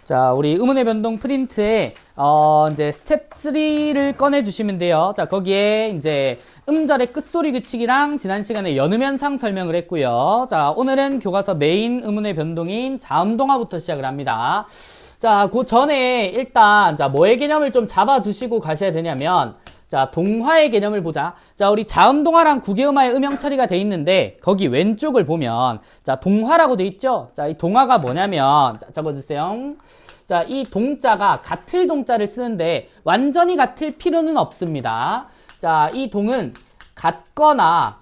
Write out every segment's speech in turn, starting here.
자, 우리 의문의 변동 프린트에 이제 스텝 3를 꺼내 주시면 돼요. 자, 거기에 이제 음절의 끝소리 규칙이랑 지난 시간에 연음 현상 설명을 했고요. 자, 오늘은 교과서 메인 의문의 변동인 자음동화부터 시작을 합니다. 자, 그 전에 일단 자, 뭐의 개념을 좀 잡아 두시고 가셔야 되냐면, 자, 동화의 개념을 보자. 자, 우리 자음동화랑 구개음화의 음형 처리가 돼 있는데 거기 왼쪽을 보면 자, 동화라고 돼 있죠. 자, 이 동화가 뭐냐면 자, 적어주세요. 자, 이 동자가 같을 동자를 쓰는데 완전히 같을 필요는 없습니다. 자, 이 동은 같거나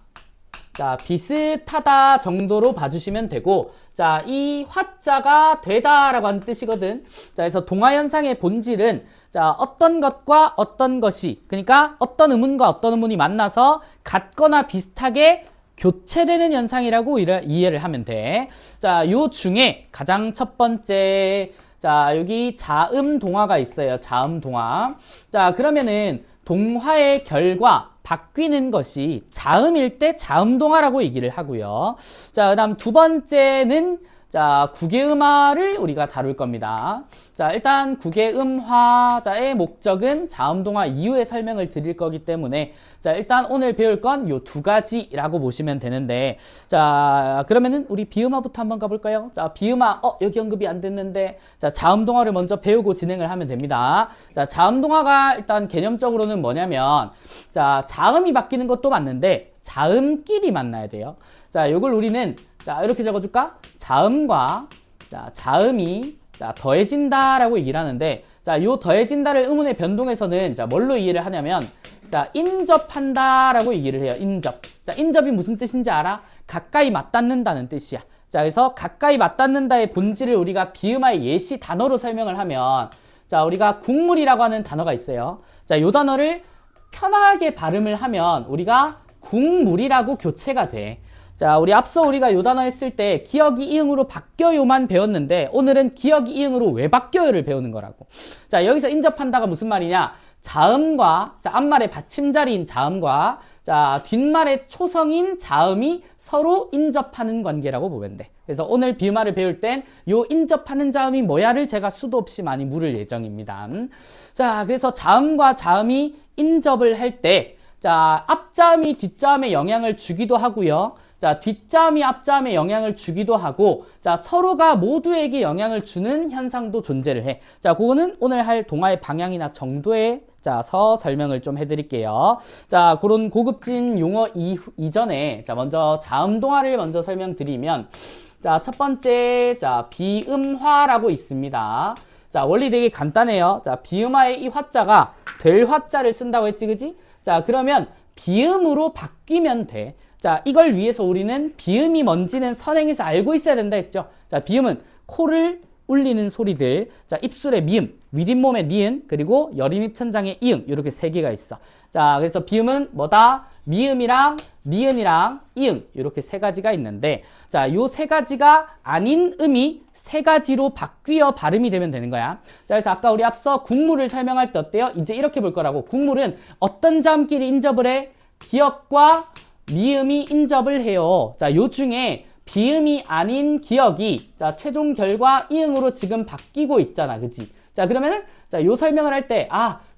자, 비슷하다 정도로 봐주시면 되고, 자, 이 화자가 되다라고 하는 뜻이거든. 자, 그래서 동화현상의 본질은 자, 어떤 것과 어떤 것이, 그러니까 어떤 의문과 어떤 의문이 만나서 같거나 비슷하게 교체되는 현상이라고 이해를 하면 돼. 자, 요 중에 가장 첫 번째, 자, 여기 자음 동화가 있어요. 자음 동화. 자, 그러면은 동화의 결과, 바뀌는 것이 자음일 때 자음동화라고 얘기를 하고요. 자, 그 다음 두 번째는 자, 구개음화를 우리가 다룰 겁니다. 자, 일단 구개음화자의 목적은 자음동화 이후에 설명을 드릴 거기 때문에 자, 일단 오늘 배울 건 요 두 가지라고 보시면 되는데 자, 그러면은 우리 비음화부터 한번 가볼까요? 자, 비음화, 여기 언급이 안 됐는데 자, 자음동화를 먼저 배우고 진행을 하면 됩니다. 자, 자음동화가 일단 개념적으로는 뭐냐면 자, 자음이 바뀌는 것도 맞는데 자음끼리 만나야 돼요. 자, 요걸 우리는 자, 이렇게 적어줄까? 자음과 자, 자음이 자, 더해진다라고 얘기를 하는데 자, 요 더해진다를 의문의 변동에서는 자, 뭘로 이해를 하냐면 자, 인접한다라고 얘기를 해요. 인접. 자, 인접이 무슨 뜻인지 알아? 가까이 맞닿는다는 뜻이야. 자, 그래서 가까이 맞닿는다의 본질을 우리가 비음화의 예시 단어로 설명을 하면 자, 우리가 국물이라고 하는 단어가 있어요. 자, 요 단어를 편하게 발음을 하면 우리가 국물이라고 교체가 돼. 자, 우리 앞서 우리가 요 단어 했을 때 기억이 이응으로 바뀌어요만 배웠는데 오늘은 기억이 이응으로 왜 바뀌어요를 배우는 거라고. 자, 여기서 인접한다가 무슨 말이냐? 자음과 자, 앞말의 받침자리인 자음과 자, 뒷말의 초성인 자음이 서로 인접하는 관계라고 보면 돼. 그래서 오늘 비음화를 배울 땐 요 인접하는 자음이 뭐야를 제가 수도 없이 많이 물을 예정입니다. 자, 그래서 자음과 자음이 인접을 할 때 자, 앞자음이 뒷자음에 영향을 주기도 하고요. 자, 뒷자음이 앞자음에 영향을 주기도 하고, 자, 서로가 모두에게 영향을 주는 현상도 존재를 해. 자, 그거는 오늘 할 동화의 방향이나 정도에 서 설명을 좀 해드릴게요. 자, 그런 고급진 용어 이전에, 자, 먼저 자음 동화를 먼저 설명드리면, 자, 첫 번째, 자, 비음화라고 있습니다. 자, 원리 되게 간단해요. 자, 비음화의 이 화자가 될 화자를 쓴다고 했지, 그지? 자, 그러면 비음으로 바뀌면 돼. 자, 이걸 위해서 우리는 비음이 뭔지는 선행에서 알고 있어야 된다 했죠. 자, 비음은 코를 울리는 소리들. 자, 입술의 미음, 윗잇몸의 니은, 그리고 여림입천장의 이응. 이렇게 세 개가 있어. 자, 그래서 비음은 뭐다? 미음이랑 니은이랑 이응. 이렇게 세 가지가 있는데, 자, 요 세 가지가 아닌 음이 세 가지로 바뀌어 발음이 되면 되는 거야. 자, 그래서 아까 우리 앞서 국물을 설명할 때 어때요? 이제 이렇게 볼 거라고. 국물은 어떤 자음끼리 인접을 해? 기억과 미음이 인접을 해요. 자, 요 중에 비음이 아닌 기억이 자, 최종 결과 이응으로 지금 바뀌고 있잖아. 그치? 자, 그러면은 자, 요 설명을 할 때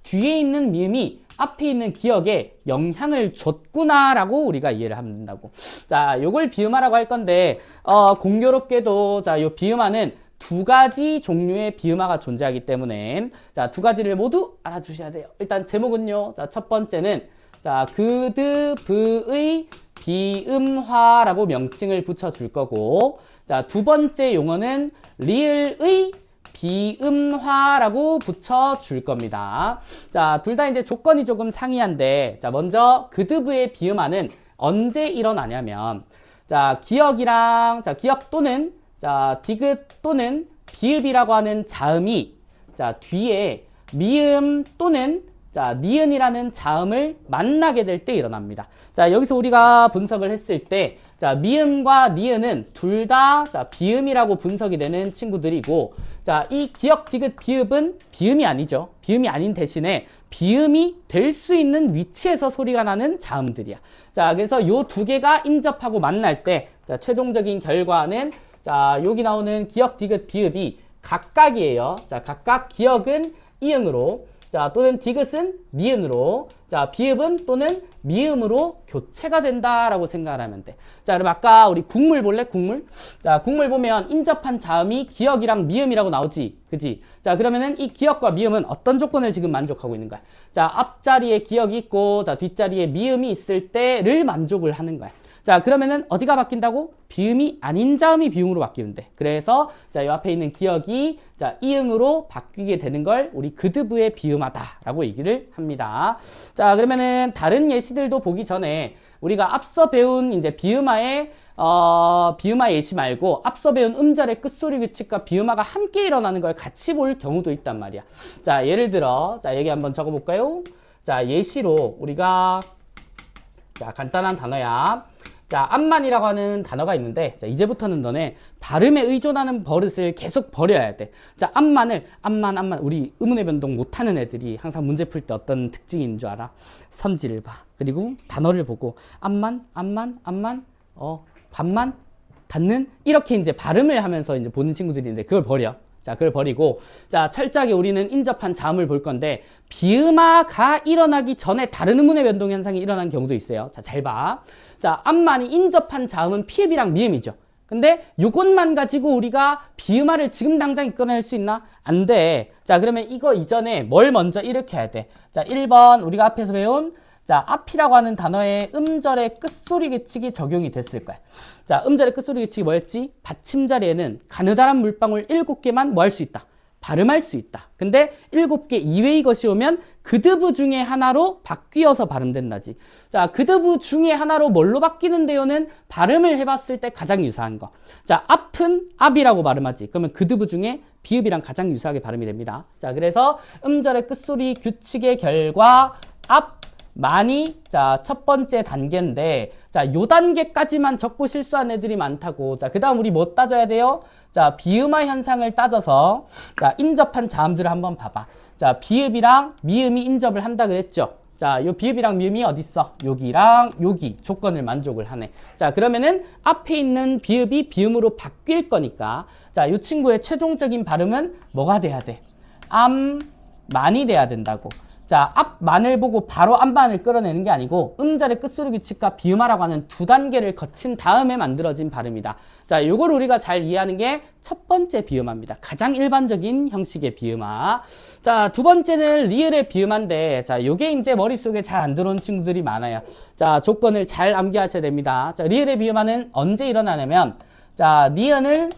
뒤에 있는 미음이 앞에 있는 기억에 영향을 줬구나라고 우리가 이해를 하면 된다고. 자, 요걸 비음화라고 할 건데 공교롭게도 자, 요 비음화는 두 가지 종류의 비음화가 존재하기 때문에 자, 두 가지를 모두 알아주셔야 돼요. 일단 제목은요. 자, 첫 번째는 자, 그드브의 비음화라고 명칭을 붙여줄 거고, 자, 두 번째 용어는 리을의 비음화라고 붙여줄 겁니다. 자, 둘 다 이제 조건이 조금 상이한데, 자, 먼저 그드브의 비음화는 언제 일어나냐면, 자, 기억이랑, 자, 기억 또는, 자, 디귿 또는 비읍이라고 하는 자음이, 자, 뒤에 미음 또는 자, 니은이라는 자음을 만나게 될 때 일어납니다. 자, 여기서 우리가 분석을 했을 때, 자, 미음과 니은은 둘 다, 자, 비음이라고 분석이 되는 친구들이고, 자, 이 기역, 디귿, 비읍은 비음이 아니죠. 비음이 아닌 대신에 비음이 될 수 있는 위치에서 소리가 나는 자음들이야. 자, 그래서 요 두 개가 인접하고 만날 때, 자, 최종적인 결과는, 자, 여기 나오는 기역, 디귿, 비읍이 각각이에요. 자, 각각 기역은 이응으로, 자, 또는 디귿은 니은으로, 자, 비읍은 또는 미음으로 교체가 된다라고 생각을 하면 돼. 자, 그럼 아까 우리 국물 볼래? 국물? 자, 국물 보면 인접한 자음이 기역이랑 미음이라고 나오지. 그지? 자, 그러면은 이 기역과 미음은 어떤 조건을 지금 만족하고 있는 거야? 자, 앞자리에 기역이 있고, 자, 뒷자리에 미음이 있을 때를 만족을 하는 거야. 자, 그러면은 어디가 바뀐다고? 비음이 아닌 자음이 비음으로 바뀌는데. 그래서 자, 이 앞에 있는 기역이 자, 이응으로 바뀌게 되는 걸 우리 그드부의 비음하다라고 얘기를 합니다. 자, 그러면은 다른 예시들도 보기 전에 우리가 앞서 배운 이제 비음하의 비음하 예시 말고 앞서 배운 음절의 끝소리 규칙과 비음하가 함께 일어나는 걸 같이 볼 경우도 있단 말이야. 자, 예를 들어 자, 여기 한번 적어 볼까요? 자, 예시로 우리가 자, 간단한 단어야. 자, 암만이라고 하는 단어가 있는데, 자, 이제부터는 너네 발음에 의존하는 버릇을 계속 버려야 돼. 자, 암만. 우리 의문의 변동 못하는 애들이 항상 문제 풀 때 어떤 특징인 줄 알아? 선지를 봐. 그리고 단어를 보고, 암만, 반만, 닫는? 이렇게 이제 발음을 하면서 이제 보는 친구들이 있는데, 그걸 버려. 자, 그걸 버리고, 자, 철저하게 우리는 인접한 자음을 볼 건데, 비음하가 일어나기 전에 다른 의문의 변동 현상이 일어난 경우도 있어요. 자, 잘 봐. 자, 암만이 인접한 자음은 피읍이랑 미음이죠. 근데 요것만 가지고 우리가 비음하를 지금 당장 이끌어낼 수 있나? 안 돼. 자, 그러면 이거 이전에 뭘 먼저 일으켜야 돼? 자, 1번 우리가 앞에서 배운 자, 앞이라고 하는 단어의 음절의 끝소리 규칙이 적용이 됐을 거야. 자, 음절의 끝소리 규칙이 뭐였지? 받침 자리에는 가느다란 물방울 7개만 뭐 할 수 있다? 발음할 수 있다. 근데 7개 이외의 것이 오면 그드부 중에 하나로 바뀌어서 발음된다지. 자, 그드부 중에 하나로 뭘로 바뀌는데요는 발음을 해봤을 때 가장 유사한 거. 자, 앞은 앞이라고 발음하지. 그러면 그드부 중에 비읍이랑 가장 유사하게 발음이 됩니다. 자, 그래서 음절의 끝소리 규칙의 결과 앞 많이 자, 첫 번째 단계인데 자, 요 단계까지만 적고 실수한 애들이 많다고. 자, 그다음 우리 뭐 따져야 돼요? 자, 비음화 현상을 따져서 자, 인접한 자음들을 한번 봐봐. 자, 비읍이랑 미음이 인접을 한다 그랬죠? 자, 요 비읍이랑 미음이 어디 있어? 여기랑 여기 조건을 만족을 하네. 자, 그러면은 앞에 있는 비읍이 비음으로 바뀔 거니까 자, 요 친구의 최종적인 발음은 뭐가 돼야 돼? 암만이 돼야 된다고. 자, 앞만을 보고 바로 앞만을 끌어내는 게 아니고 음절의 끝소리 규칙과 비음화라고 하는 두 단계를 거친 다음에 만들어진 발음이다. 자, 요걸 우리가 잘 이해하는 게 첫 번째 비음화입니다. 가장 일반적인 형식의 비음화. 자, 두 번째는 리을의 비음화인데 자, 요게 이제 머릿속에 잘 안 들어온 친구들이 많아요. 자, 조건을 잘 암기하셔야 됩니다. 자, 리을의 비음화는 언제 일어나냐면 자, 니은을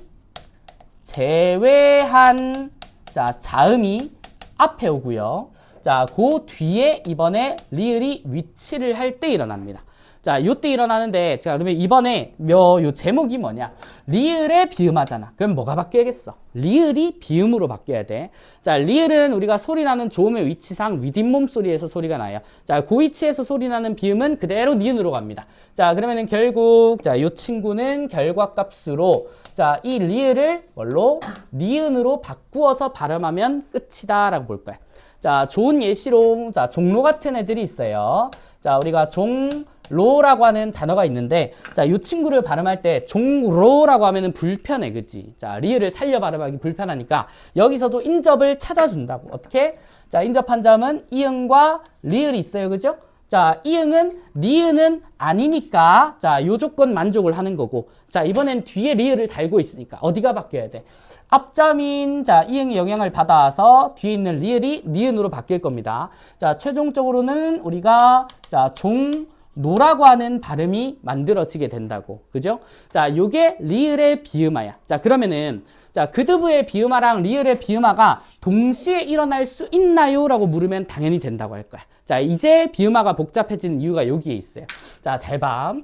제외한 자, 자음이 앞에 오고요. 자, 그 뒤에 이번에 리을이 위치를 할 때 일어납니다. 자, 요때 일어나는데, 자, 그러면 이번에 요 제목이 뭐냐? 리을의 비음하잖아. 그럼 뭐가 바뀌어야겠어? 리을이 비음으로 바뀌어야 돼. 자, 리을은 우리가 소리 나는 조음의 위치상 윗잇몸 소리에서 소리가 나요. 자, 그 위치에서 소리 나는 비음은 그대로 니은으로 갑니다. 자, 그러면은 결국, 자, 요 친구는 결과값으로, 자, 이 리을을 뭘로? 니은으로 바꾸어서 발음하면 끝이다 라고 볼 거야. 자, 좋은 예시로, 자, 종로 같은 애들이 있어요. 자, 우리가 종로라고 하는 단어가 있는데, 자, 이 친구를 발음할 때 종로라고 하면은 불편해, 그치? 자, 리을을 살려 발음하기 불편하니까 여기서도 인접을 찾아준다고. 어떻게? 자, 인접한 자음은 이응과 리을이 있어요, 그죠? 자, 이응은 니은은 아니니까, 자, 요 조건 만족을 하는 거고, 자, 이번엔 뒤에 리을을 달고 있으니까 어디가 바뀌어야 돼? 앞자민 자, 이응의 영향을 받아서 뒤에 있는 리을이 니은으로 바뀔 겁니다. 자, 최종적으로는 우리가 자, 종노라고 하는 발음이 만들어지게 된다고. 그죠? 자, 요게 리을의 비음화야. 자, 그러면은 자, 그드부의 비음화랑 리을의 비음화가 동시에 일어날 수 있나요? 라고 물으면 당연히 된다고 할 거야. 자, 이제 비음화가 복잡해지는 이유가 여기에 있어요. 자, 잘 봐.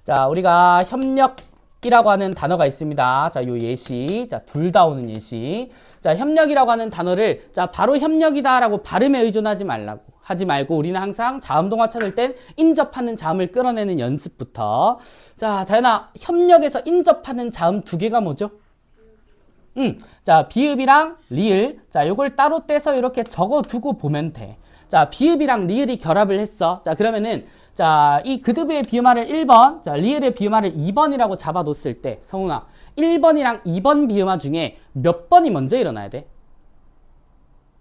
자, 우리가 협력이라고 하는 단어가 있습니다. 자, 요 예시. 자, 둘 다 오는 예시. 자, 협력이라고 하는 단어를 자, 바로 협력이다라고 발음에 의존하지 말라고. 하지 말고 우리는 항상 자음동화 찾을 땐 인접하는 자음을 끌어내는 연습부터. 자, 자연아, 협력에서 인접하는 자음 두 개가 뭐죠? 자, 비읍이랑 리을. 자, 요걸 따로 떼서 이렇게 적어두고 보면 돼. 자, 비읍이랑 리을이 결합을 했어. 자, 그러면은 자, 이 그드부의 비음화를 1번, 자, 리을의 비음화를 2번이라고 잡아뒀을 때, 성훈아, 1번이랑 2번 비음화 중에 몇 번이 먼저 일어나야 돼?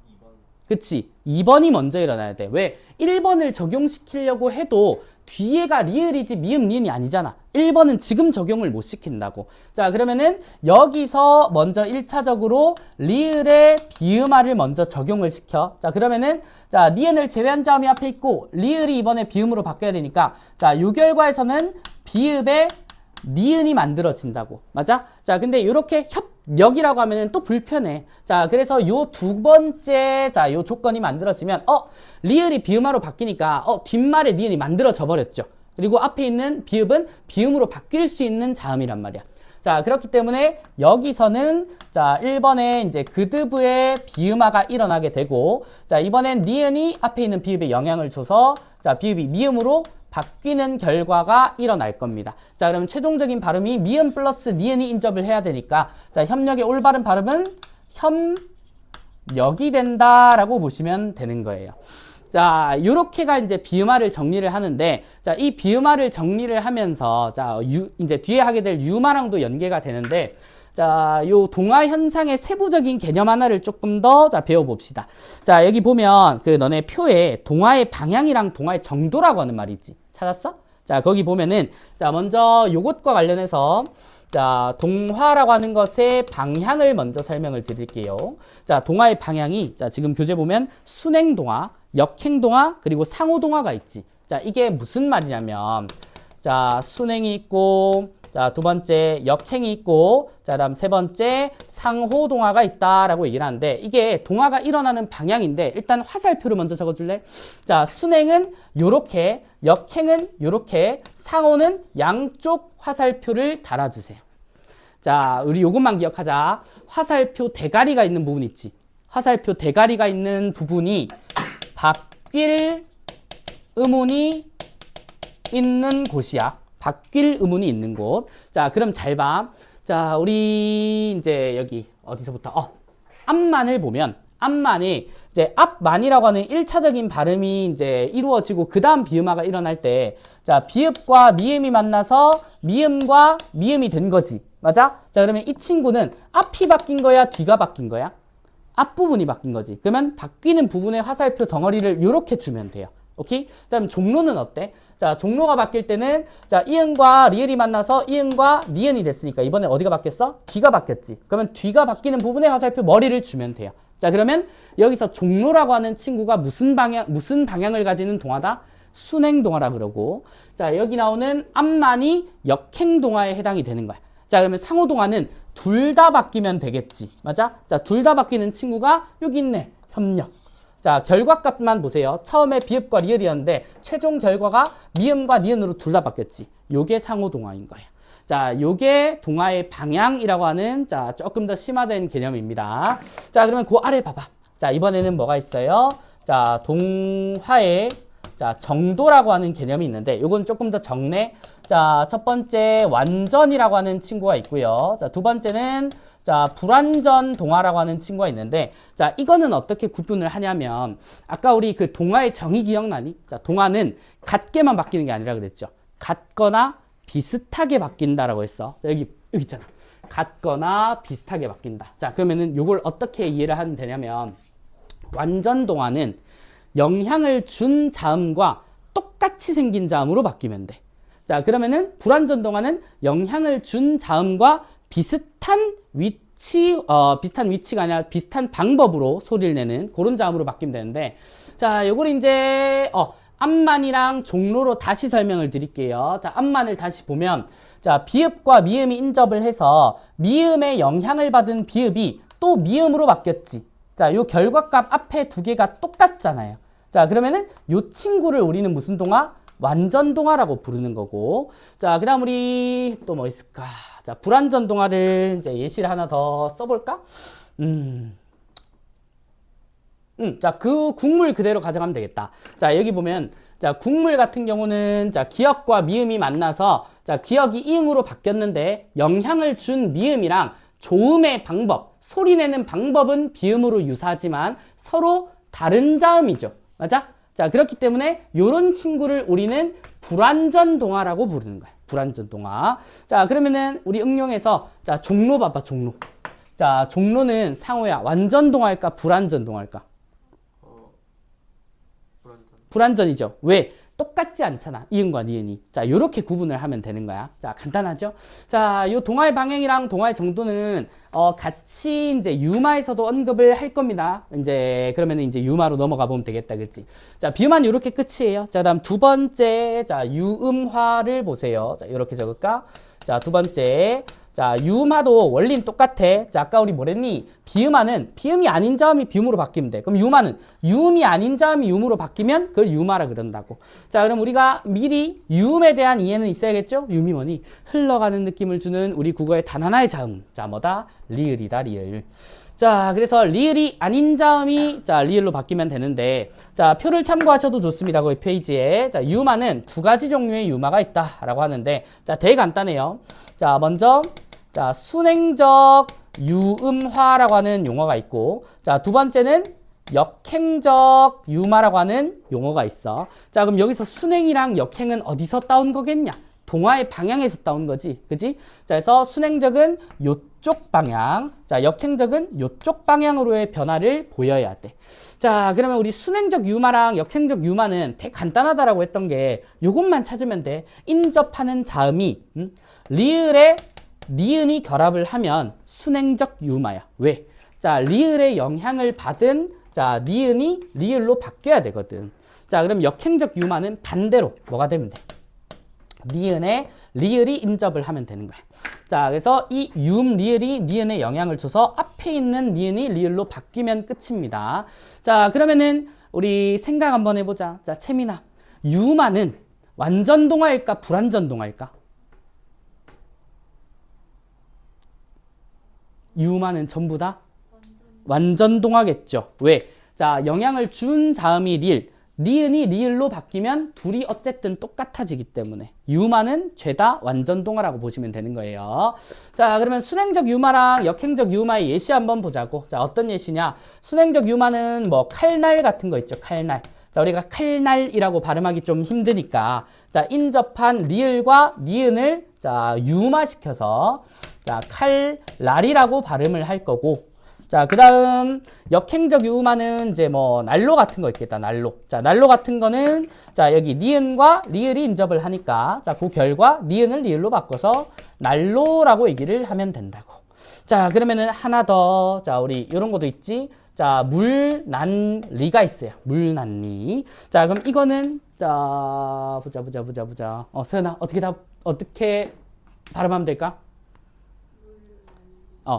2번. 그치? 2번이 먼저 일어나야 돼. 왜? 1번을 적용시키려고 해도 뒤에가 리을이지 미음 니은이 아니잖아. 1번은 지금 적용을 못 시킨다고. 자, 그러면은 여기서 먼저 1차적으로 리을의 비음화를 먼저 적용을 시켜. 자, 그러면은 자, 니은을 제외한 자음이 앞에 있고 리을이 이번에 비음으로 바뀌어야 되니까 자, 요 결과에서는 비읍의 니은이 만들어진다고. 맞아? 자, 근데 이렇게 협력이라고 하면은 또 불편해. 자, 그래서 요 두 번째, 자, 요 조건이 만들어지면, 리을이 비음화로 바뀌니까, 뒷말에 니은이 만들어져 버렸죠. 그리고 앞에 있는 비읍은 비음으로 바뀔 수 있는 자음이란 말이야. 자, 그렇기 때문에 여기서는, 자, 1번에 이제 그드브의 비음화가 일어나게 되고, 자, 이번엔 니은이 앞에 있는 비읍에 영향을 줘서, 자, 비읍이 미음으로 바뀌는 결과가 일어날 겁니다. 자, 그럼 최종적인 발음이 미음 플러스 니은이 인접을 해야 되니까 자, 협력의 올바른 발음은 협력이 된다라고 보시면 되는 거예요. 자, 요렇게가 이제 비음화를 정리를 하는데 자, 이 비음화를 정리를 하면서 자, 이제 뒤에 하게 될 유마랑도 연계가 되는데 자, 요 동화 현상의 세부적인 개념 하나를 조금 더 자, 배워봅시다. 자, 여기 보면 그 너네 표에 동화의 방향이랑 동화의 정도라고 하는 말이 있지. 찾았어? 자, 거기 보면은 자, 먼저 요것과 관련해서 자, 동화라고 하는 것의 방향을 먼저 설명을 드릴게요. 자, 동화의 방향이 자, 지금 교재 보면 순행동화, 역행동화, 그리고 상호동화가 있지. 자, 이게 무슨 말이냐면 자, 순행이 있고 자, 두 번째 역행이 있고 자, 다음 세 번째 상호동화가 있다라고 얘기를 하는데 이게 동화가 일어나는 방향인데 일단 화살표를 먼저 적어줄래? 자, 순행은 요렇게, 역행은 요렇게, 상호는 양쪽 화살표를 달아주세요. 자, 우리 요것만 기억하자. 화살표 대가리가 있는 부분 있지. 화살표 대가리가 있는 부분이 바뀔 의문이 있는 곳이야. 바뀔 의문이 있는 곳. 자, 그럼 잘 봐. 자, 우리 이제 여기 어디서부터? 앞만을 보면 앞만이 이제 앞만이라고 하는 1차적인 발음이 이제 이루어지고 그 다음 비음화가 일어날 때 자, 비읍과 미음이 만나서 미음과 미음이 된 거지. 맞아? 자, 그러면 이 친구는 앞이 바뀐 거야? 뒤가 바뀐 거야? 앞부분이 바뀐 거지. 그러면 바뀌는 부분의 화살표 덩어리를 이렇게 주면 돼요. 오케이? 자, 그럼 종로는 어때? 자, 종로가 바뀔 때는 자, 이응과 리을이 만나서 이응과 니은이 됐으니까 이번에 어디가 바뀌었어? 뒤가 바뀌었지. 그러면 뒤가 바뀌는 부분의 화살표 머리를 주면 돼요. 자, 그러면 여기서 종로라고 하는 친구가 무슨 방향을 가지는 동화다? 순행동화라 그러고 자, 여기 나오는 앞만이 역행동화에 해당이 되는 거야. 자, 그러면 상호동화는 둘 다 바뀌면 되겠지. 맞아? 자, 둘 다 바뀌는 친구가 여기 있네. 협력. 자, 결과값만 보세요. 처음에 비읍과 리을이었는데 최종 결과가 미음과 니은으로 둘 다 바뀌었지. 요게 상호동화인 거예요. 자, 요게 동화의 방향이라고 하는 자, 조금 더 심화된 개념입니다. 자, 그러면 그 아래 봐봐. 자, 이번에는 뭐가 있어요? 자, 동화의 자, 정도라고 하는 개념이 있는데 요건 조금 더 적네. 자, 첫 번째 완전이라고 하는 친구가 있고요. 자, 두 번째는 자, 불완전 동화라고 하는 친구가 있는데 자, 이거는 어떻게 구분을 하냐면 아까 우리 그 동화의 정의 기억나니? 자, 동화는 같게만 바뀌는 게 아니라 그랬죠. 같거나 비슷하게 바뀐다라고 했어. 자, 여기 있잖아. 같거나 비슷하게 바뀐다. 자, 그러면은 요걸 어떻게 이해를 하면 되냐면 완전 동화는 영향을 준 자음과 똑같이 생긴 자음으로 바뀌면 돼. 자, 그러면은 불완전 동화는 영향을 준 자음과 비슷한 위치가 아니라 비슷한 방법으로 소리를 내는 그런 자음으로 바뀌면 되는데 자, 요걸 이제 앞만이랑 종로로 다시 설명을 드릴게요. 자, 앞만을 다시 보면 자, 비읍과 미음이 인접을 해서 미음의 영향을 받은 비읍이 또 미음으로 바뀌었지. 자, 요 결과값 앞에 두 개가 똑같잖아요. 자, 그러면은 요 친구를 우리는 무슨 동화? 완전 동화라고 부르는 거고. 자, 그 다음 우리 또 뭐 있을까? 자, 불완전 동화를 이제 예시를 하나 더 써볼까? 자, 그 국물 그대로 가져가면 되겠다. 자, 여기 보면 자, 국물 같은 경우는 자, 기역과 미음이 만나서 자, 기역이 이응으로 바뀌었는데 영향을 준 미음이랑 조음의 방법, 소리 내는 방법은 비음으로 유사하지만 서로 다른 자음이죠. 맞아? 자, 그렇기 때문에 요런 친구를 우리는 불완전 동화라고 부르는 거야. 불완전 동화. 자, 그러면은 우리 응용해서 자, 종로 봐봐, 종로. 자, 종로는 상호야. 완전 동화일까? 불완전 동화일까? 불완전. 불완전이죠. 왜? 똑같지 않잖아. 이응과 니은이. 자, 요렇게 구분을 하면 되는 거야. 자, 간단하죠? 자, 요 동화의 방향이랑 동화의 정도는 같이 이제 유마에서도 언급을 할 겁니다. 이제 그러면 이제 유마로 넘어가 보면 되겠다. 그치? 자, 비음한 요렇게 끝이에요. 자, 다음 두 번째. 자, 유음화를 보세요. 자, 요렇게 적을까? 자, 두 번째. 자, 유음화도 원리는 똑같아. 자, 아까 우리 뭐랬니? 비음화는 비음이 아닌 자음이 비음으로 바뀌면 돼. 그럼 유음화는 유음이 아닌 자음이 유음으로 바뀌면 그걸 유음화라 그런다고. 자, 그럼 우리가 미리 유음에 대한 이해는 있어야겠죠? 유음이 뭐니? 흘러가는 느낌을 주는 우리 국어의 단 하나의 자음. 자, 뭐다? 리을이다, 리을. 자, 그래서 리을이 아닌 자음이 자, 리을로 바뀌면 되는데 자, 표를 참고하셔도 좋습니다. 거기 페이지에. 자, 유음화는 두 가지 종류의 유음화가 있다라고 하는데 자, 되게 간단해요. 자, 먼저 자, 순행적 유음화라고 하는 용어가 있고 자, 두 번째는 역행적 유음화라고 하는 용어가 있어. 자, 그럼 여기서 순행이랑 역행은 어디서 따온 거겠냐? 동화의 방향에서 따온 거지. 그지? 자, 그래서 순행적은 요쪽 방향, 자, 역행적은 요쪽 방향으로의 변화를 보여야 돼. 자, 그러면 우리 순행적 유마랑 역행적 유마는 되게 간단하다라고 했던 게 요것만 찾으면 돼. 인접하는 자음이 리을에 니은이 결합을 하면 순행적 유마야. 왜? 자, 리을의 영향을 받은 자, 니은이 리을로 바뀌어야 되거든. 자, 그럼 역행적 유마는 반대로 뭐가 되면 돼? 니은에 리을이 인접을 하면 되는 거야. 자, 그래서 이 유음 리을이 니은에 영향을 줘서 앞에 있는 니은이 리을로 바뀌면 끝입니다. 자, 그러면은 우리 생각 한번 해보자. 자, 채민아, 유마는 완전 동화일까? 불완전 동화일까? 유마는 전부 다 완전 동화겠죠. 왜? 자, 영향을 준 자음이 리을, 니은이 리을로 바뀌면 둘이 어쨌든 똑같아지기 때문에 유마는 죄다 완전 동화라고 보시면 되는 거예요. 자, 그러면 순행적 유마랑 역행적 유마의 예시 한번 보자고. 자, 어떤 예시냐? 순행적 유마는 뭐 칼날 같은 거 있죠. 칼날. 자, 우리가 칼날이라고 발음하기 좀 힘드니까 자, 인접한 리을과 니은을 자, 유마시켜서 자, 칼날이라고 발음을 할 거고 자, 그 다음 역행적 유음화는 이제 뭐 난로 같은 거 있겠다. 난로. 자, 난로 같은 거는 자, 여기 니은과 리을이 인접을 하니까 자, 그 결과 니은을 리을로 바꿔서 난로라고 얘기를 하면 된다고. 자, 그러면은 하나 더. 자, 우리 이런 것도 있지. 자, 물난리가 있어요. 물난리. 자, 그럼 이거는 자, 보자. 서연아, 어떻게 발음하면 될까?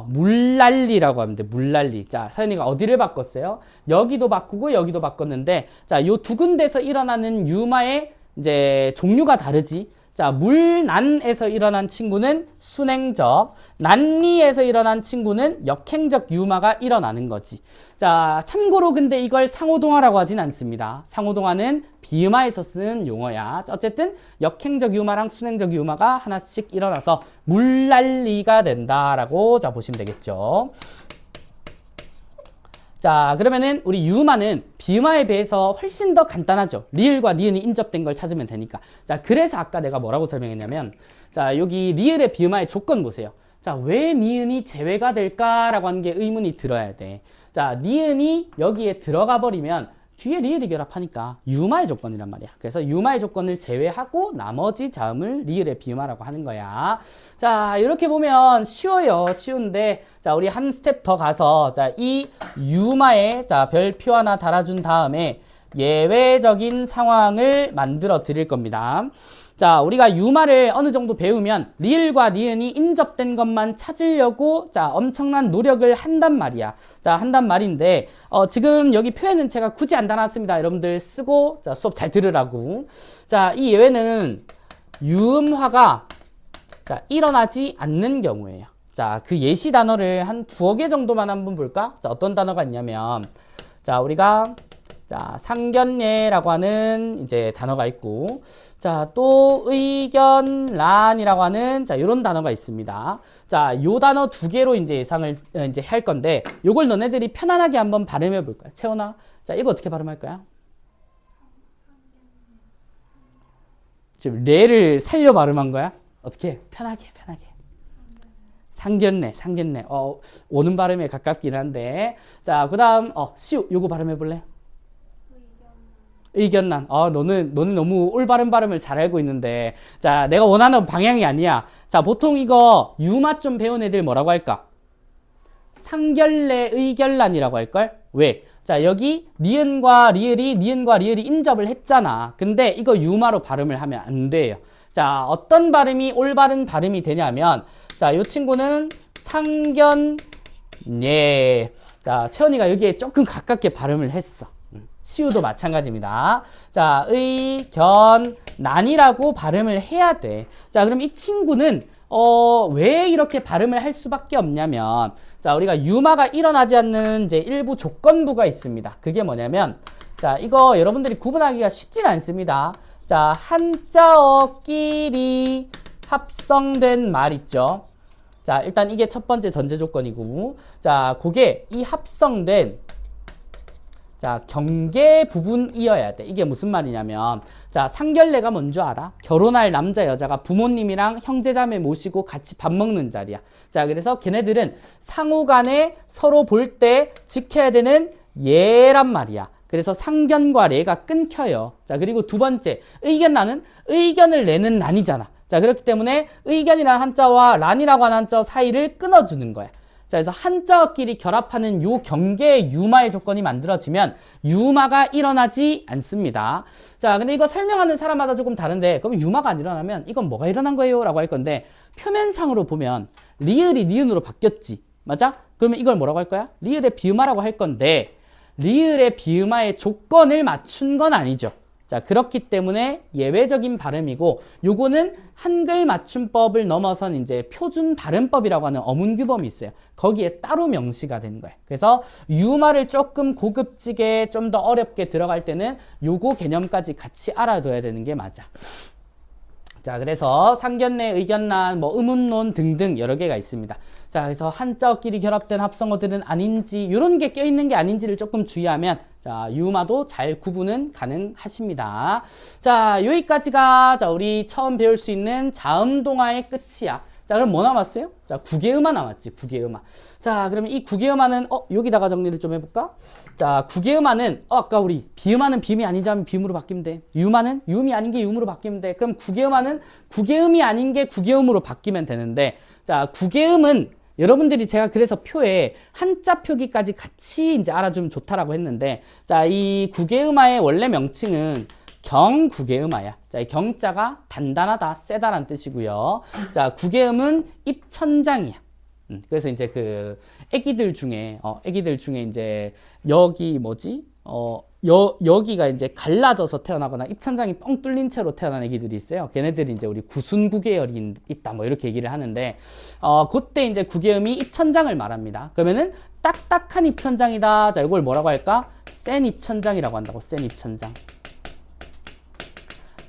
물난리라고 하면 돼. 물난리. 자, 서연이가 어디를 바꿨어요? 여기도 바꾸고 여기도 바꿨는데 자, 요 두 군데서 일어나는 유마의 이제 종류가 다르지. 자, 물난에서 일어난 친구는 순행적, 난리에서 일어난 친구는 역행적 유마가 일어나는 거지. 자, 참고로 근데 이걸 상호동화라고 하진 않습니다. 상호동화는 비음화에서 쓰는 용어야. 어쨌든 역행적 유마랑 순행적 유마가 하나씩 일어나서 물난리가 된다라고 자, 보시면 되겠죠. 자, 그러면은 우리 유마는 비음화에 비해서 훨씬 더 간단하죠. 리을과 니은이 인접된 걸 찾으면 되니까. 자, 그래서 아까 내가 뭐라고 설명했냐면 자, 여기 리을의 비음화의 조건 보세요. 자, 왜 니은이 제외가 될까라고 하는 게 의문이 들어야 돼. 자, 니은이 여기에 들어가 버리면 뒤에 리을이 결합하니까 유마의 조건이란 말이야. 그래서 유마의 조건을 제외하고 나머지 자음을 리을의 비음화라고 하는 거야. 자, 이렇게 보면 쉬워요. 쉬운데 자, 우리 한 스텝 더 가서 자, 이 유마에 자, 별표 하나 달아준 다음에 예외적인 상황을 만들어 드릴 겁니다. 자, 우리가 유마를 어느 정도 배우면 리을과 니은이 인접된 것만 찾으려고 자, 엄청난 노력을 한단 말이야. 자, 한단 말인데 지금 여기 표에는 제가 굳이 안 달아놨습니다. 여러분들 쓰고 자, 수업 잘 들으라고. 자, 이 예외는 유음화가 자, 일어나지 않는 경우예요. 자, 그 예시 단어를 한 두어 개 정도만 한번 볼까? 자, 어떤 단어가 있냐면 자, 우리가 자, 상견례라고 하는 이제 단어가 있고 자, 또 의견란이라고 하는 자, 요런 단어가 있습니다. 자, 요 단어 두 개로 이제 예상을 이제 할 건데 요걸 너네들이 편안하게 한번 발음해 볼 거야. 채원아. 자, 이거 어떻게 발음할 거야? 지금 레를 살려 발음한 거야? 어떻게? 편하게. 상견례. 오는 발음에 가깝긴 한데. 자, 그 다음, 시우, 요거 발음해볼래? 의견란. 너는 너무 올바른 발음을 잘 알고 있는데. 자, 내가 원하는 방향이 아니야. 자, 보통 이거 유마 좀 배운 애들 뭐라고 할까? 상견례 의견란이라고 할걸? 왜? 자, 여기 니은과 리을이 인접을 했잖아. 근데 이거 유마로 발음을 하면 안 돼요. 자, 어떤 발음이 올바른 발음이 되냐면, 자, 요 친구는 상견례. 자, 채원이가 여기에 조금 가깝게 발음을 했어. 시우도 마찬가지입니다. 자, 의견난이라고 발음을 해야 돼. 자, 그럼 이 친구는 왜 이렇게 발음을 할 수밖에 없냐면, 자, 우리가 유마가 일어나지 않는 이제 일부 조건부가 있습니다. 그게 뭐냐면, 자, 이거 여러분들이 구분하기가 쉽진 않습니다. 자, 한자어끼리 합성된 말 있죠. 자, 일단 이게 첫 번째 전제 조건이고, 자, 그게 이 합성된 자, 경계 부분이어야 돼. 이게 무슨 말이냐면, 자, 상견례가 뭔 줄 알아? 결혼할 남자 여자가 부모님이랑 형제자매 모시고 같이 밥 먹는 자리야. 자, 그래서 걔네들은 상호 간에 서로 볼 때 지켜야 되는 예란 말이야. 그래서 상견과례가 끊겨요. 자, 그리고 두 번째, 의견란은 의견을 내는 란이잖아. 자, 그렇기 때문에 의견이라는 한자와 란이라고 하는 한자 사이를 끊어주는 거야. 자, 그래서 한자어끼리 결합하는 요 경계의 유마의 조건이 만들어지면 유마가 일어나지 않습니다. 자, 근데 이거 설명하는 사람마다 조금 다른데, 그럼 유마가 안 일어나면 이건 뭐가 일어난 거예요? 라고 할 건데, 표면상으로 보면 리을이 니은으로 바뀌었지. 맞아? 그러면 이걸 뭐라고 할 거야? 리을의 비음화라고 할 건데, 리을의 비음화의 조건을 맞춘 건 아니죠. 자, 그렇기 때문에 예외적인 발음이고, 요거는 한글 맞춤법을 넘어선 이제 표준 발음법이라고 하는 어문규범이 있어요. 거기에 따로 명시가 된 거예요. 그래서 유마를 조금 고급지게 좀 더 어렵게 들어갈 때는 요거 개념까지 같이 알아둬야 되는 게 맞아. 자, 그래서 상견례, 의견란, 뭐 의문론 등등 여러 개가 있습니다. 자, 그래서 한자어끼리 결합된 합성어들은 아닌지, 이런 게 껴있는 게 아닌지를 조금 주의하면, 자, 유마도 잘 구분은 가능하십니다. 자, 여기까지가, 자, 우리 처음 배울 수 있는 자음동화의 끝이야. 자, 그럼 뭐 남았어요? 자, 구개음화 남았지, 구개음화. 자, 그러면 이 구개음화는, 여기다가 정리를 좀 해볼까? 자, 구개음화는, 아까 우리 비음화는 비음이 아니지 하면 비음으로 바뀌면 돼. 유마는 유음이 아닌 게 유음으로 바뀌면 돼. 그럼 구개음화는 구개음이 아닌 게 구개음으로 바뀌면 되는데, 자, 구개음은 여러분들이 제가 그래서 표에 한자 표기까지 같이 이제 알아주면 좋다라고 했는데, 자, 이 구개음화의 원래 명칭은 경구개음화야. 자, 이 경자가 단단하다, 세다란 뜻이고요. 자, 구개음은 입천장이야. 그래서 이제 그 애기들 중에 이제 여기 뭐지? 여기가 이제 갈라져서 태어나거나 입천장이 뻥 뚫린 채로 태어난 애기들이 있어요. 걔네들이 이제 우리 구순구계열이 있다, 뭐 이렇게 얘기를 하는데, 그때 이제 구개음이 입천장을 말합니다. 그러면은 딱딱한 입천장이다. 자, 이걸 뭐라고 할까? 센 입천장이라고 한다고. 센 입천장.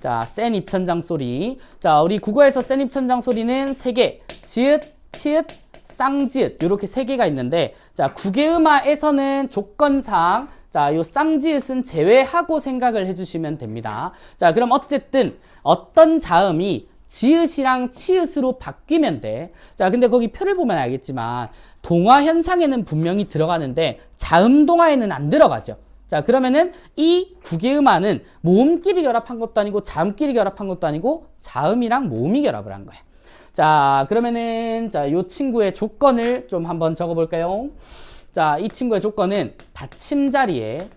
자, 센 입천장 소리. 자, 우리 국어에서 센 입천장 소리는 세 개. 지읒, 치읒, 쌍지읒. 이렇게 세 개가 있는데, 자, 구개음화에서는 조건상, 자, 요 쌍지읒은 제외하고 생각을 해주시면 됩니다. 자, 그럼 어쨌든 어떤 자음이 지읒이랑 치읒으로 바뀌면 돼. 자, 근데 거기 표를 보면 알겠지만 동화 현상에는 분명히 들어가는데 자음 동화에는 안 들어가죠. 자, 그러면은 이 구개음화는 모음끼리 결합한 것도 아니고 자음끼리 결합한 것도 아니고 자음이랑 모음이 결합을 한 거야. 자, 그러면은 자, 요 친구의 조건을 좀 한번 적어볼까요? 자, 이 친구의 조건은 받침자리에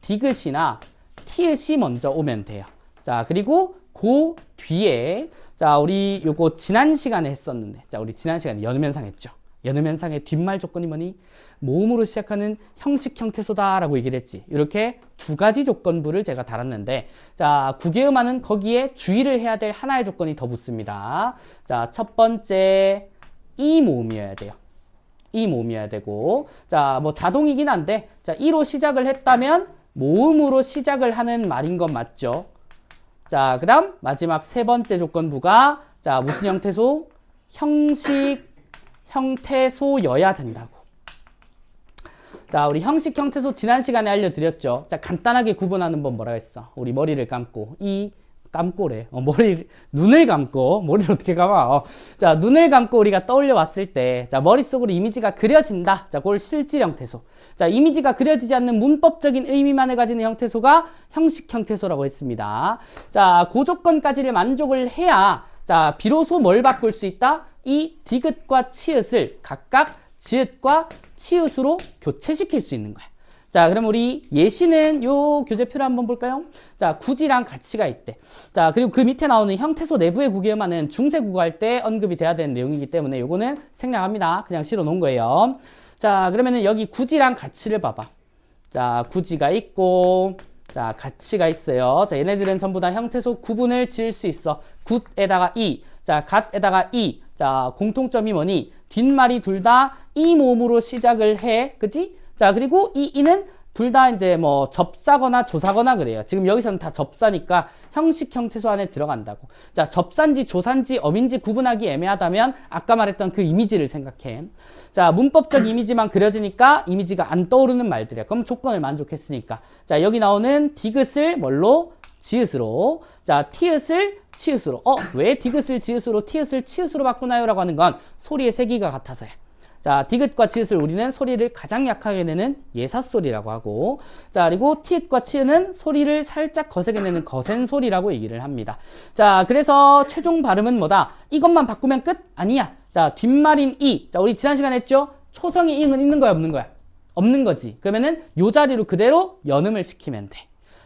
디귿이나 티읕이 먼저 오면 돼요. 자, 그리고 그 뒤에, 자, 우리 요거 지난 시간에 했었는데, 자, 우리 지난 시간에 연음현상 했죠. 연음현상의 뒷말 조건이 뭐니? 모음으로 시작하는 형식 형태소다라고 얘기를 했지. 이렇게 두 가지 조건부를 제가 달았는데, 자, 구개음화는 거기에 주의를 해야 될 하나의 조건이 더 붙습니다. 자, 첫 번째, 이 모음이어야 돼요. 이 모음이어야 되고, 자, 뭐 자동이긴 한데, 자, 이로 시작을 했다면 모음으로 시작을 하는 말인 건 맞죠? 자, 그 다음 마지막 세 번째 조건부가, 자, 무슨 형태소? 형식 형태소여야 된다고. 자, 우리 형식 형태소 지난 시간에 알려드렸죠. 자, 간단하게 구분하는 법 뭐라 했어? 우리 머리를 감고 이 감고래. 눈을 감고, 머리를 어떻게 감아? 자, 눈을 감고 우리가 떠올려 왔을 때, 자, 머릿속으로 이미지가 그려진다. 자, 그걸 실질 형태소. 자, 이미지가 그려지지 않는 문법적인 의미만을 가지는 형태소가 형식 형태소라고 했습니다. 자, 그 조건까지를 만족을 해야, 자, 비로소 뭘 바꿀 수 있다? 이 디귿과 치읓을 각각 지읒과 치읓으로 교체시킬 수 있는 거야. 자, 그럼 우리 예시는 요 교재표를 한번 볼까요? 자, 구지랑 가치가 있대. 자, 그리고 그 밑에 나오는 형태소 내부의 구개음화는 중세 국어할 때 언급이 돼야 되는 내용이기 때문에 요거는 생략합니다. 그냥 실어 놓은 거예요. 자, 그러면은 여기 구지랑 가치를 봐봐. 자, 구지가 있고, 자, 가치가 있어요. 자, 얘네들은 전부 다 형태소 구분을 지을 수 있어. 굿에다가 이, 자, 갓에다가 이. 자, 공통점이 뭐니? 뒷말이 둘 다 이 모음으로 시작을 해. 그지? 자, 그리고 이 이는 둘 다 이제 뭐 접사거나 조사거나 그래요. 지금 여기서는 다 접사니까 형식 형태소 안에 들어간다고. 자, 접사인지 조사인지 어민지 구분하기 애매하다면 아까 말했던 그 이미지를 생각해. 자, 문법적 이미지만 그려지니까 이미지가 안 떠오르는 말들이야. 그럼 조건을 만족했으니까. 자, 여기 나오는 디귿을 뭘로? 지읒으로. 자, 티읒을 치읒으로. 왜 디귿을 지읒으로 티읒을 치읒으로 바꾸나요? 라고 하는 건 소리의 세기가 같아서야. 자, 디귿과 치읒을 우리는 소리를 가장 약하게 내는 예사소리라고 하고, 자, 그리고 티읒과 치읒은 소리를 살짝 거세게 내는 거센소리라고 얘기를 합니다. 자, 그래서 최종 발음은 뭐다? 이것만 바꾸면 끝? 아니야. 자, 뒷말인 이. 자, 우리 지난 시간에 했죠? 초성의 이응은 있는 거야, 없는 거야? 없는 거지. 그러면은 요 자리로 그대로 연음을 시키면 돼.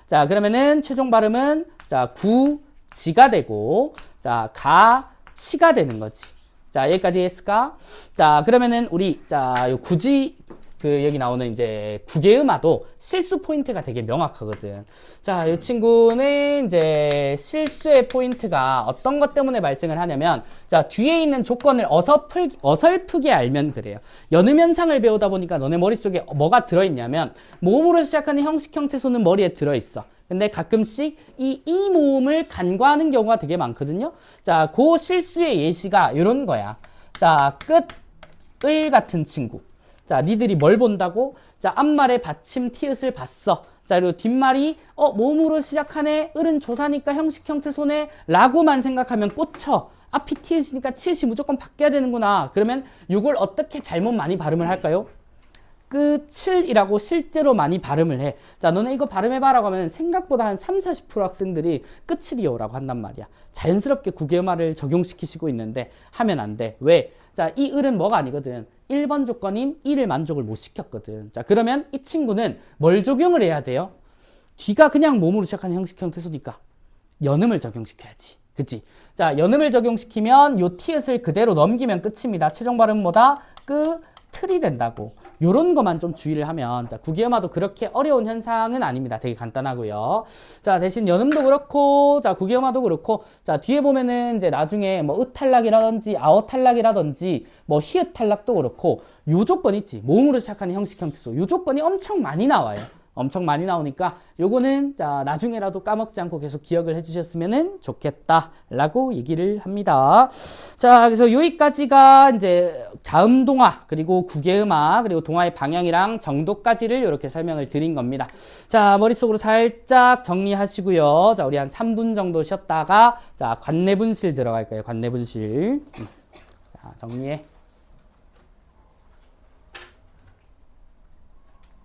자, 그러면은 최종 발음은 자, 구지가 되고, 자, 가치가 되는 거지. 자, 여기까지 했을까? 자, 그러면은 우리 자, 요 구지 여기 나오는 이제 구개음화도 실수 포인트가 되게 명확하거든. 자, 이 친구는 이제 실수의 포인트가 어떤 것 때문에 발생을 하냐면, 자, 뒤에 있는 조건을 어설프게 알면 그래요. 연음 현상을 배우다 보니까 너네 머릿속에 뭐가 들어있냐면, 모음으로 시작하는 형식 형태소는 머리에 들어있어. 근데 가끔씩 이 모음을 간과하는 경우가 되게 많거든요. 자, 그 실수의 예시가 이런 거야. 자, 끝을 같은 친구. 자, 니들이 뭘 본다고? 자, 앞말에 받침 티읕을 봤어. 자, 그리고 뒷말이 모음으로 시작하네. 을은 조사니까 형식 형태소네. 라고만 생각하면 꽂혀. 앞이 티읕이니까 치읕이 무조건 바뀌어야 되는구나. 그러면 이걸 어떻게 잘못 많이 발음을 할까요? 끝을이라고 실제로 많이 발음을 해. 자, 너네 이거 발음해봐라고 하면 생각보다 한 30-40% 학생들이 끝을이요라고 한단 말이야. 자연스럽게 구개음화를 적용시키시고 있는데 하면 안 돼. 왜? 자, 이 을은 뭐가 아니거든. 1번 조건인 이를 만족을 못 시켰거든. 자, 그러면 이 친구는 뭘 적용을 해야 돼요? 뒤가 그냥 몸으로 시작하는 형식 형태소니까 연음을 적용시켜야지. 그치? 자, 연음을 적용시키면 요 티읕을 그대로 넘기면 끝입니다. 최종 발음은 뭐다? 틀이 된다고. 요런 것만 좀 주의를 하면, 자, 구개음화도 그렇게 어려운 현상은 아닙니다. 되게 간단하고요. 자, 대신 연음도 그렇고, 자, 구개음화도 그렇고, 자, 뒤에 보면은 이제 나중에 뭐 탈락이라든지 아어 탈락이라든지 뭐 히읗 탈락도 그렇고, 요 조건 있지. 모음으로 시작하는 형식 형태소. 요 조건이 엄청 많이 나와요. 엄청 많이 나오니까 요거는 자, 나중에라도 까먹지 않고 계속 기억을 해주셨으면 좋겠다라고 얘기를 합니다. 자, 그래서 여기까지가 이제 자음동화 그리고 구개음화 그리고 동화의 방향이랑 정도까지를 이렇게 설명을 드린 겁니다. 자, 머릿속으로 살짝 정리하시고요. 자, 우리 한 3분 정도 쉬었다가 자, 관내분실 들어갈까요? 관내분실. 자, 정리해.